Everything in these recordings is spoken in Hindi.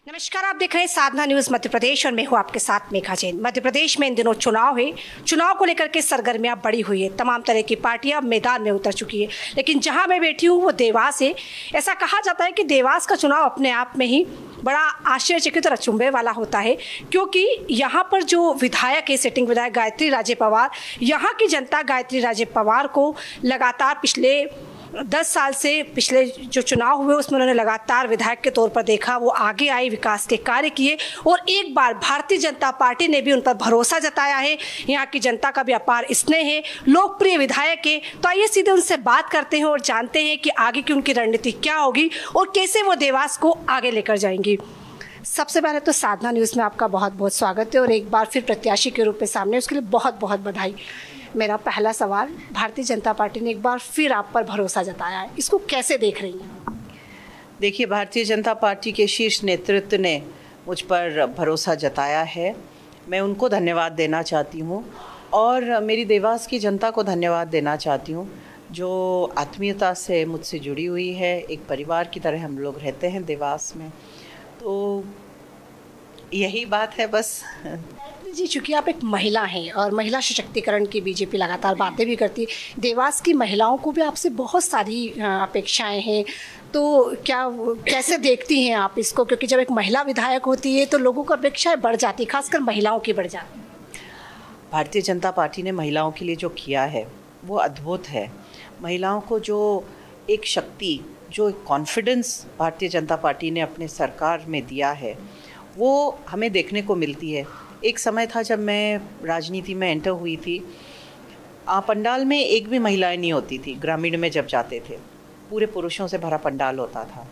नमस्कार, आप देख रहे हैं साधना न्यूज मध्य प्रदेश और मैं हूं आपके साथ मेघा जैन। मध्य प्रदेश में इन दिनों चुनाव है। चुनाव को लेकर के सरगर्मियां बढ़ी हुई है। तमाम तरह की पार्टियां मैदान में उतर चुकी है। लेकिन जहां मैं बैठी हूं वो देवास है। ऐसा कहा जाता है कि देवास का चुनाव अपने आप में ही बड़ा आश्चर्यचकित और अचंभे वाला होता है, क्योंकि यहाँ पर जो विधायक है, सिटिंग विधायक गायत्री राजे पवार, यहाँ की जनता गायत्री राजे पवार को लगातार पिछले 10 साल से पिछले जो चुनाव हुए उसमें उन्होंने लगातार विधायक के तौर पर देखा। वो आगे आई, विकास के कार्य किए और एक बार भारतीय जनता पार्टी ने भी उन पर भरोसा जताया है। यहाँ की जनता का भी अपार स्नेह है, लोकप्रिय विधायक है। तो आइए सीधे उनसे बात करते हैं और जानते हैं कि आगे की उनकी रणनीति क्या होगी और कैसे वो देवास को आगे लेकर जाएंगी। सबसे पहले तो साधना न्यूज़ में आपका बहुत बहुत स्वागत है और एक बार फिर प्रत्याशी के रूप में सामने, उसके लिए बहुत बहुत बधाई। मेरा पहला सवाल, भारतीय जनता पार्टी ने एक बार फिर आप पर भरोसा जताया है, इसको कैसे देख रही हैं? देखिए, भारतीय जनता पार्टी के शीर्ष नेतृत्व ने मुझ पर भरोसा जताया है। मैं उनको धन्यवाद देना चाहती हूँ और मेरी देवास की जनता को धन्यवाद देना चाहती हूँ, जो आत्मीयता से मुझसे जुड़ी हुई है। एक परिवार की तरह हम लोग रहते हैं देवास में, तो यही बात है बस। जी, चूँकि आप एक महिला हैं और महिला सशक्तिकरण की बीजेपी लगातार बातें भी करती है, देवास की महिलाओं को भी आपसे बहुत सारी अपेक्षाएं हैं, तो कैसे देखती हैं आप इसको? क्योंकि जब एक महिला विधायक होती है तो लोगों को अपेक्षाएं बढ़ जाती, खासकर महिलाओं की बढ़ जाती। भारतीय जनता पार्टी ने महिलाओं के लिए जो किया है वो अद्भुत है। महिलाओं को जो एक शक्ति, जो एक कॉन्फिडेंस भारतीय जनता पार्टी ने अपने सरकार में दिया है, वो हमें देखने को मिलती है। एक समय था जब मैं राजनीति में एंटर हुई थी, पंडाल में एक भी महिलाएं नहीं होती थी। ग्रामीण में जब जाते थे पूरे पुरुषों से भरा पंडाल होता था,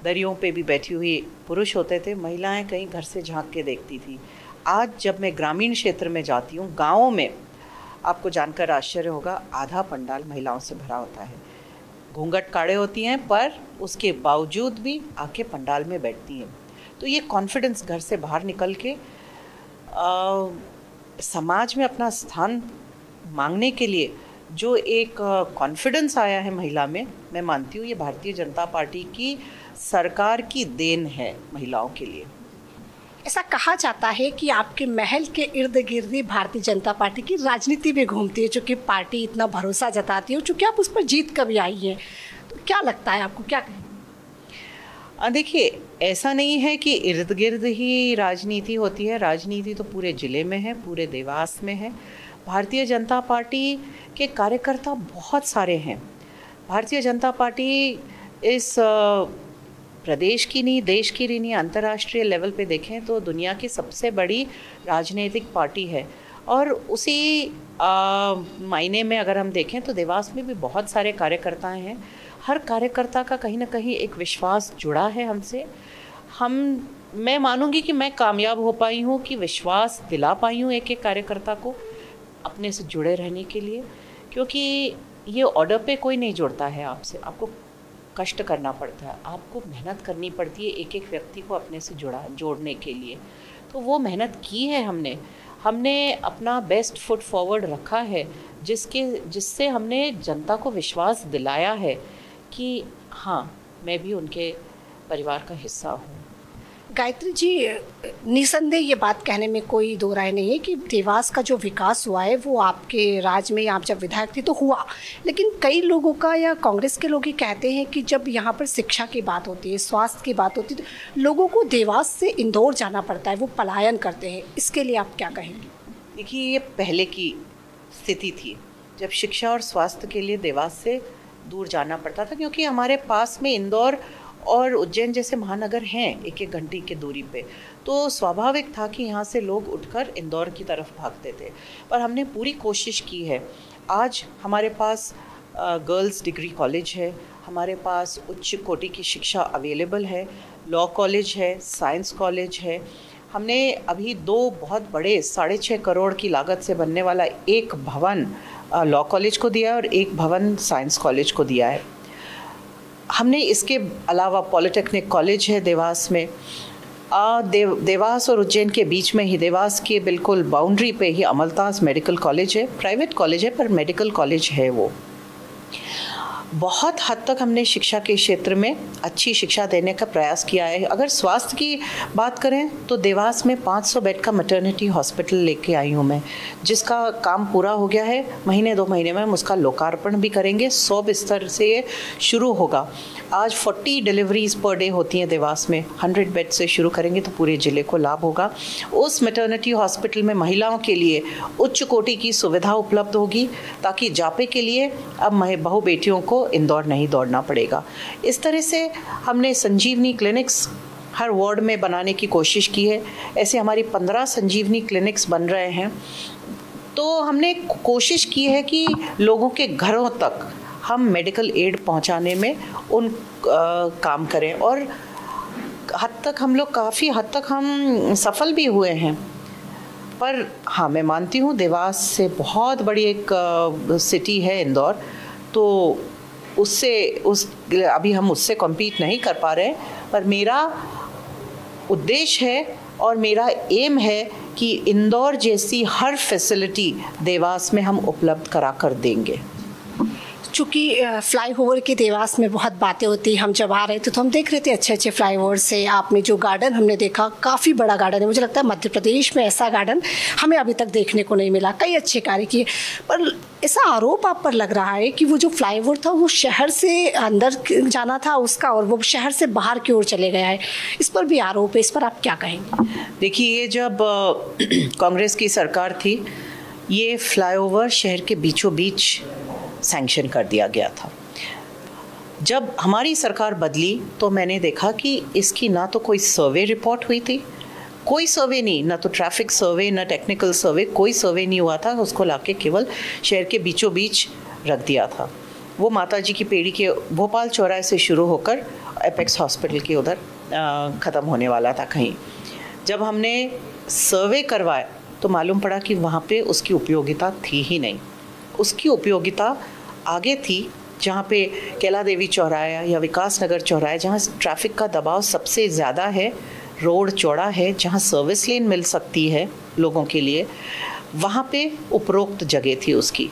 दरियों पे भी बैठी हुई पुरुष होते थे, महिलाएं कहीं घर से झांक के देखती थी। आज जब मैं ग्रामीण क्षेत्र में जाती हूँ, गाँवों में, आपको जानकर आश्चर्य होगा, आधा पंडाल महिलाओं से भरा होता है। घूंघट काढ़े होती हैं पर उसके बावजूद भी आके पंडाल में बैठती हैं। तो ये कॉन्फिडेंस, घर से बाहर निकल के समाज में अपना स्थान मांगने के लिए जो एक कॉन्फिडेंस आया है महिला में, मैं मानती हूँ ये भारतीय जनता पार्टी की सरकार की देन है महिलाओं के लिए। ऐसा कहा जाता है कि आपके महल के इर्द गिर्द ही भारतीय जनता पार्टी की राजनीति भी घूमती है, चूँकि पार्टी इतना भरोसा जताती है, चूँकि आप उस पर जीत कभी आई है, तो क्या लगता है आपको, क्या कहें? देखिए, ऐसा नहीं है कि इर्द गिर्द ही राजनीति होती है। राजनीति तो पूरे ज़िले में है, पूरे देवास में है। भारतीय जनता पार्टी के कार्यकर्ता बहुत सारे हैं। भारतीय जनता पार्टी इस प्रदेश की नहीं, देश की नहीं, अंतर्राष्ट्रीय लेवल पे देखें तो दुनिया की सबसे बड़ी राजनीतिक पार्टी है। और उसी मायने में अगर हम देखें तो देवास में भी बहुत सारे कार्यकर्ता हैं। हर कार्यकर्ता का कहीं ना कहीं एक विश्वास जुड़ा है हमसे। मैं मानूंगी कि मैं कामयाब हो पाई हूँ कि विश्वास दिला पाई हूँ एक एक कार्यकर्ता को अपने से जुड़े रहने के लिए, क्योंकि ये ऑर्डर पे कोई नहीं जुड़ता है आपसे। आपको कष्ट करना पड़ता है, आपको मेहनत करनी पड़ती है एक एक व्यक्ति को अपने से जोड़ने के लिए। तो वो मेहनत की है हमने अपना बेस्ट फुट फॉरवर्ड रखा है, जिससे हमने जनता को विश्वास दिलाया है कि हाँ, मैं भी उनके परिवार का हिस्सा हूँ। गायत्री जी, निसंदेह ये बात कहने में कोई दो राय नहीं है कि देवास का जो विकास हुआ है वो आपके राज में, आप जब विधायक थे तो हुआ। लेकिन कई लोगों का या कांग्रेस के लोग ये कहते हैं कि जब यहाँ पर शिक्षा की बात होती है, स्वास्थ्य की बात होती है, तो लोगों को देवास से इंदौर जाना पड़ता है, वो पलायन करते हैं। इसके लिए आप क्या कहेंगे? देखिए, ये पहले की स्थिति थी जब शिक्षा और स्वास्थ्य के लिए देवास से दूर जाना पड़ता था, क्योंकि हमारे पास में इंदौर और उज्जैन जैसे महानगर हैं एक एक घंटे की दूरी पे। तो स्वाभाविक था कि यहाँ से लोग उठकर इंदौर की तरफ भागते थे। पर हमने पूरी कोशिश की है। आज हमारे पास गर्ल्स डिग्री कॉलेज है, हमारे पास उच्च कोटि की शिक्षा अवेलेबल है, लॉ कॉलेज है, साइंस कॉलेज है। हमने अभी 2 बहुत बड़े 6.5 करोड़ की लागत से बनने वाला एक भवन लॉ कॉलेज को दिया है और एक भवन साइंस कॉलेज को दिया है। हमने इसके अलावा पॉलिटेक्निक कॉलेज है देवास में। देवास और उज्जैन के बीच में ही, देवास के बिल्कुल बाउंड्री पे ही अमलतास मेडिकल कॉलेज है। प्राइवेट कॉलेज है पर मेडिकल कॉलेज है वो। बहुत हद तक हमने शिक्षा के क्षेत्र में अच्छी शिक्षा देने का प्रयास किया है। अगर स्वास्थ्य की बात करें तो देवास में 500 बेड का मैटरनिटी हॉस्पिटल लेके आई हूँ मैं, जिसका काम पूरा हो गया है। महीने 2 महीने में हम उसका लोकार्पण भी करेंगे। 100 बिस्तर से ये शुरू होगा। आज 40 डिलीवरीज पर डे होती हैं देवास में। 100 बेड से शुरू करेंगे तो पूरे ज़िले को लाभ होगा। उस मैटरनिटी हॉस्पिटल में महिलाओं के लिए उच्च कोटि की सुविधा उपलब्ध होगी, ताकि जापे के लिए अब बहू बेटियों को इंदौर नहीं दौड़ना पड़ेगा। इस तरह से हमने संजीवनी क्लिनिक्स हर वार्ड में बनाने की कोशिश की है। ऐसे हमारी 15 संजीवनी क्लिनिक्स बन रहे हैं। तो हमने कोशिश की है कि लोगों के घरों तक हम मेडिकल एड पहुंचाने में काम करें, और काफ़ी हद तक हम सफल भी हुए हैं। पर हाँ, मैं मानती हूँ देवास से बहुत बड़ी एक सिटी है इंदौर, तो अभी हम उससे कम्पीट नहीं कर पा रहे हैं। पर मेरा उद्देश्य है और मेरा एम है कि इंदौर जैसी हर फैसिलिटी देवास में हम उपलब्ध करा कर देंगे। चूँकि फ्लाईओवर की देवास में बहुत बातें होती, हम जब आ रहे थे तो हम देख रहे थे अच्छे फ्लाईओवर से। आपने जो गार्डन हमने देखा, काफ़ी बड़ा गार्डन है। मुझे लगता है मध्य प्रदेश में ऐसा गार्डन हमें अभी तक देखने को नहीं मिला। कई अच्छे कार्य किए, पर ऐसा आरोप आप पर लग रहा है कि वो जो फ्लाईओवर था वो शहर से अंदर जाना था उसका, और वो शहर से बाहर की ओर चले गया है। इस पर भी आरोप है, इस पर आप क्या कहेंगे? देखिए, ये जब कांग्रेस की सरकार थी, ये फ्लाईओवर शहर के बीचों बीच सैंक्शन कर दिया गया था। जब हमारी सरकार बदली तो मैंने देखा कि इसकी ना तो कोई सर्वे रिपोर्ट हुई थी, कोई सर्वे नहीं, ना तो ट्रैफिक सर्वे, ना टेक्निकल सर्वे, कोई सर्वे नहीं हुआ था। उसको लाके केवल शहर के बीचों बीच रख दिया था। वो माताजी की पेड़ी के भोपाल चौराहे से शुरू होकर एपेक्स हॉस्पिटल के उधर ख़त्म होने वाला था कहीं। जब हमने सर्वे करवाया तो मालूम पड़ा कि वहाँ पे उसकी उपयोगिता थी ही नहीं। उसकी उपयोगिता आगे थी, जहाँ पे कैला देवी चौराहा या विकास नगर चौराहा, जहाँ ट्रैफिक का दबाव सबसे ज़्यादा है, रोड चौड़ा है, जहाँ सर्विस लेन मिल सकती है लोगों के लिए, वहाँ पे उपरोक्त जगह थी उसकी।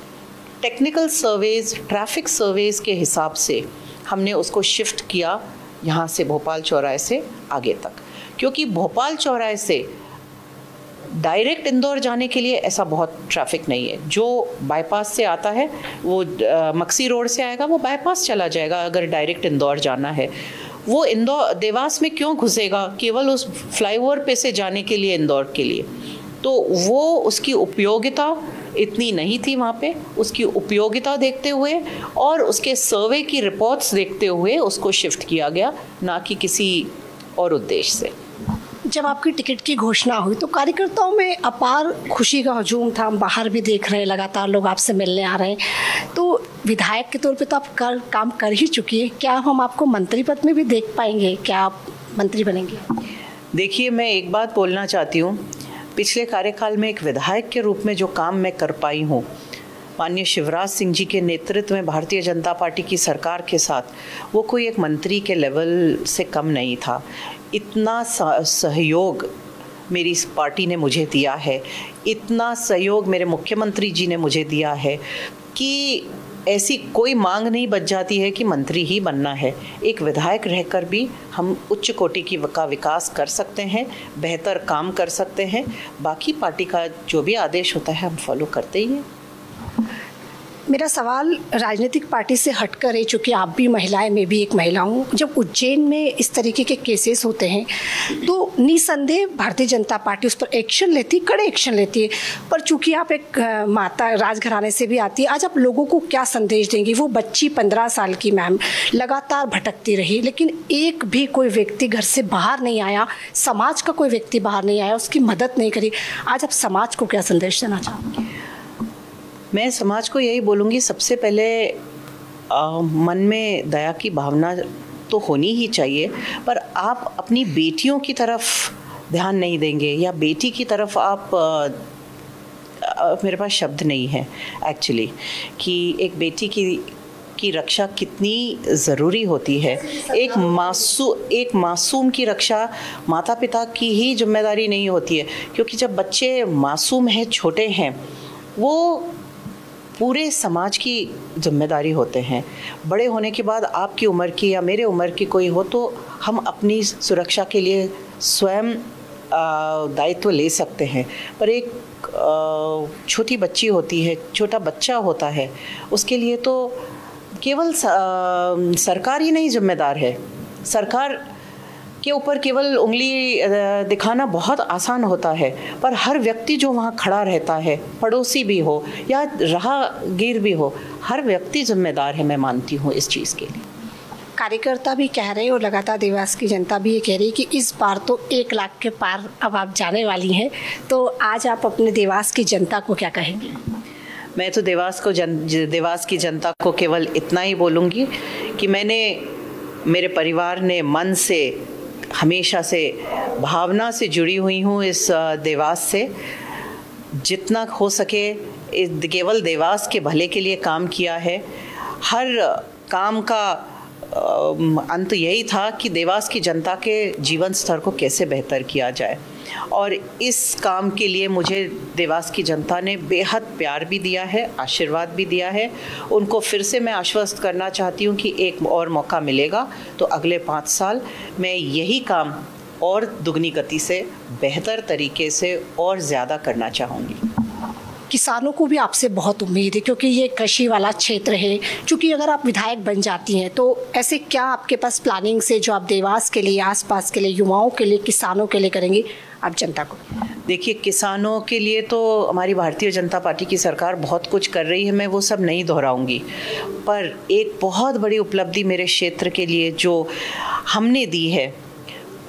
टेक्निकल सर्वेज, ट्रैफिक सर्वेज के हिसाब से हमने उसको शिफ्ट किया यहाँ से भोपाल चौराहे से आगे तक, क्योंकि भोपाल चौराहे से डायरेक्ट इंदौर जाने के लिए ऐसा बहुत ट्रैफिक नहीं है। जो बाईपास से आता है वो मक्सी रोड से आएगा, वो बाईपास चला जाएगा। अगर डायरेक्ट इंदौर जाना है, वो इंदौर देवास में क्यों घुसेगा केवल उस फ्लाईओवर पे से जाने के लिए, इंदौर के लिए? तो वो उसकी उपयोगिता इतनी नहीं थी वहाँ पे। उसकी उपयोगिता देखते हुए और उसके सर्वे की रिपोर्ट्स देखते हुए उसको शिफ्ट किया गया, ना कि किसी और उद्देश्य से। जब आपकी टिकट की घोषणा हुई तो कार्यकर्ताओं में अपार खुशी का हजूम था। हम बाहर भी देख रहे हैं, लगातार लोग आपसे मिलने आ रहे हैं। तो विधायक के तौर पे तो आप काम कर ही चुकी है, क्या हम आपको मंत्री पद में भी देख पाएंगे? क्या आप मंत्री बनेंगे? देखिए, मैं एक बात बोलना चाहती हूँ। पिछले कार्यकाल में एक विधायक के रूप में जो काम मैं कर पाई हूँ, माननीय शिवराज सिंह जी के नेतृत्व में भारतीय जनता पार्टी की सरकार के साथ, वो कोई एक मंत्री के लेवल से कम नहीं था। इतना सहयोग मेरी इस पार्टी ने मुझे दिया है, इतना सहयोग मेरे मुख्यमंत्री जी ने मुझे दिया है कि ऐसी कोई मांग नहीं बच जाती है कि मंत्री ही बनना है। एक विधायक रहकर भी हम उच्च कोटि का विकास कर सकते हैं, बेहतर काम कर सकते हैं। बाकी पार्टी का जो भी आदेश होता है हम फॉलो करते ही हैं। मेरा सवाल राजनीतिक पार्टी से हटकर है, चूँकि आप भी महिलाएं, मैं भी एक महिला हूँ। जब उज्जैन में इस तरीके के केसेस होते हैं तो निसंदेह भारतीय जनता पार्टी उस पर एक्शन लेती, कड़े एक्शन लेती है। पर चूँकि आप एक माता राजघराने से भी आती है, आज आप लोगों को क्या संदेश देंगी? वो बच्ची 15 साल की मैम लगातार भटकती रही, लेकिन एक भी कोई व्यक्ति घर से बाहर नहीं आया, समाज का कोई व्यक्ति बाहर नहीं आया, उसकी मदद नहीं करी। आज आप समाज को क्या संदेश देना चाहोगे? मैं समाज को यही बोलूँगी, सबसे पहले मन में दया की भावना तो होनी ही चाहिए, पर आप अपनी बेटियों की तरफ ध्यान नहीं देंगे या बेटी की तरफ आप मेरे पास शब्द नहीं है एक्चुअली, कि एक बेटी की रक्षा कितनी ज़रूरी होती है। एक मासूम की रक्षा माता पिता की ही जिम्मेदारी नहीं होती है, क्योंकि जब बच्चे मासूम हैं, छोटे हैं, वो पूरे समाज की जिम्मेदारी होते हैं। बड़े होने के बाद आपकी उम्र की या मेरे उम्र की कोई हो तो हम अपनी सुरक्षा के लिए स्वयं दायित्व ले सकते हैं, पर एक छोटी बच्ची होती है, छोटा बच्चा होता है, उसके लिए तो केवल सरकार ही नहीं जिम्मेदार है। सरकार के ऊपर केवल उंगली दिखाना बहुत आसान होता है, पर हर व्यक्ति जो वहाँ खड़ा रहता है, पड़ोसी भी हो या राहगीर भी हो, हर व्यक्ति जिम्मेदार है, मैं मानती हूँ इस चीज़ के लिए। कार्यकर्ता भी कह रहे हैं और लगातार देवास की जनता भी ये कह रही है कि इस बार तो 1 लाख के पार अब आप जाने वाली हैं, तो आज आप अपने देवास की जनता को क्या कहेंगे? मैं तो देवास की जनता को केवल इतना ही बोलूँगी कि मेरे परिवार ने मन से हमेशा से भावना से जुड़ी हुई हूँ इस देवास से। जितना हो सके केवल देवास के भले के लिए काम किया है। हर काम का अंत यही था कि देवास की जनता के जीवन स्तर को कैसे बेहतर किया जाए, और इस काम के लिए मुझे देवास की जनता ने बेहद प्यार भी दिया है, आशीर्वाद भी दिया है। उनको फिर से मैं आश्वस्त करना चाहती हूँ कि एक और मौका मिलेगा तो अगले 5 साल मैं यही काम और दुगनी गति से, बेहतर तरीके से और ज़्यादा करना चाहूँगी। किसानों को भी आपसे बहुत उम्मीद है क्योंकि ये कृषि वाला क्षेत्र है। क्योंकि अगर आप विधायक बन जाती हैं तो ऐसे क्या आपके पास प्लानिंग से जो आप देवास के लिए, आसपास के लिए, युवाओं के लिए, किसानों के लिए करेंगी आप जनता को? देखिए, किसानों के लिए तो हमारी भारतीय जनता पार्टी की सरकार बहुत कुछ कर रही है, मैं वो सब नहीं दोहराऊंगी, पर एक बहुत बड़ी उपलब्धि मेरे क्षेत्र के लिए जो हमने दी है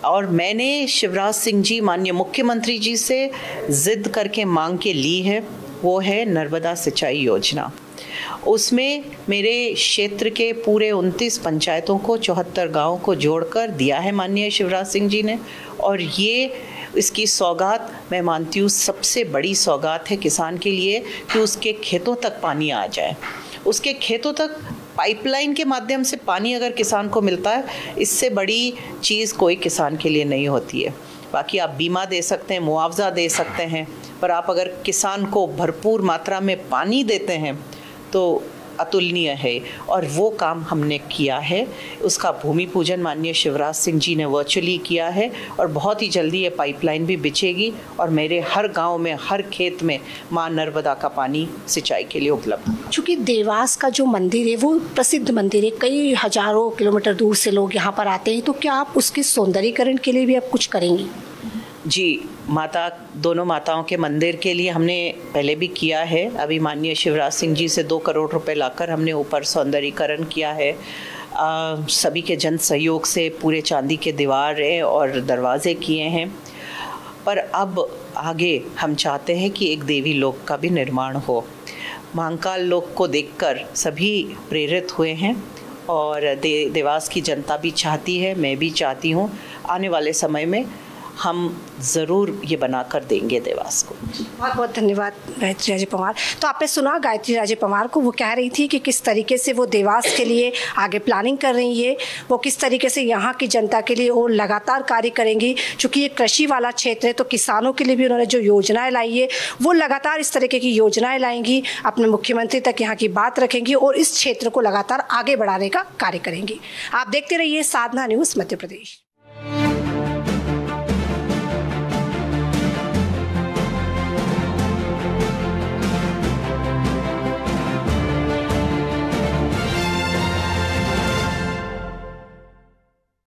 और मैंने शिवराज सिंह जी, माननीय मुख्यमंत्री जी से जिद करके मांग के ली है, वो है नर्मदा सिंचाई योजना। उसमें मेरे क्षेत्र के पूरे 29 पंचायतों को, 74 गाँव को जोड़कर दिया है माननीय शिवराज सिंह जी ने, और ये इसकी सौगात मैं मानती हूँ सबसे बड़ी सौगात है किसान के लिए कि उसके खेतों तक पानी आ जाए। उसके खेतों तक पाइपलाइन के माध्यम से पानी अगर किसान को मिलता है, इससे बड़ी चीज़ कोई किसान के लिए नहीं होती है। बाकी आप बीमा दे सकते हैं, मुआवजा दे सकते हैं, पर आप अगर किसान को भरपूर मात्रा में पानी देते हैं तो अतुलनीय है, और वो काम हमने किया है। उसका भूमि पूजन माननीय शिवराज सिंह जी ने वर्चुअली किया है, और बहुत ही जल्दी ये पाइपलाइन भी बिछेगी और मेरे हर गांव में, हर खेत में मां नर्मदा का पानी सिंचाई के लिए उपलब्ध। चूँकि देवास का जो मंदिर है वो प्रसिद्ध मंदिर है, कई हजारों किलोमीटर दूर से लोग यहाँ पर आते हैं, तो क्या आप उसके सौंदर्यीकरण के लिए भी आप कुछ करेंगी? जी, दोनों माताओं के मंदिर के लिए हमने पहले भी किया है। अभी माननीय शिवराज सिंह जी से 2 करोड़ रुपए लाकर हमने ऊपर सौंदर्यीकरण किया है। सभी के जन सहयोग से पूरे चांदी के दीवारें और दरवाजे किए हैं, पर अब आगे हम चाहते हैं कि एक देवी लोक का भी निर्माण हो। महाकाल लोक को देखकर सभी प्रेरित हुए हैं और देवास की जनता भी चाहती है, मैं भी चाहती हूँ। आने वाले समय में हम ज़रूर ये बनाकर देंगे देवास को। बहुत बहुत धन्यवाद गायत्री राजे पंवार। तो आपने सुना गायत्री राजे पंवार को, वो कह रही थी कि किस तरीके से वो देवास के लिए आगे प्लानिंग कर रही है, वो किस तरीके से यहाँ की जनता के लिए और लगातार कार्य करेंगी। चूँकि ये कृषि वाला क्षेत्र है तो किसानों के लिए भी उन्होंने जो योजनाएं लाई है वो लगातार इस तरीके की योजनाएं लाएंगी, अपने मुख्यमंत्री तक यहाँ की बात रखेंगी और इस क्षेत्र को लगातार आगे बढ़ाने का कार्य करेंगी। आप देखते रहिए साधना न्यूज़ मध्य प्रदेश।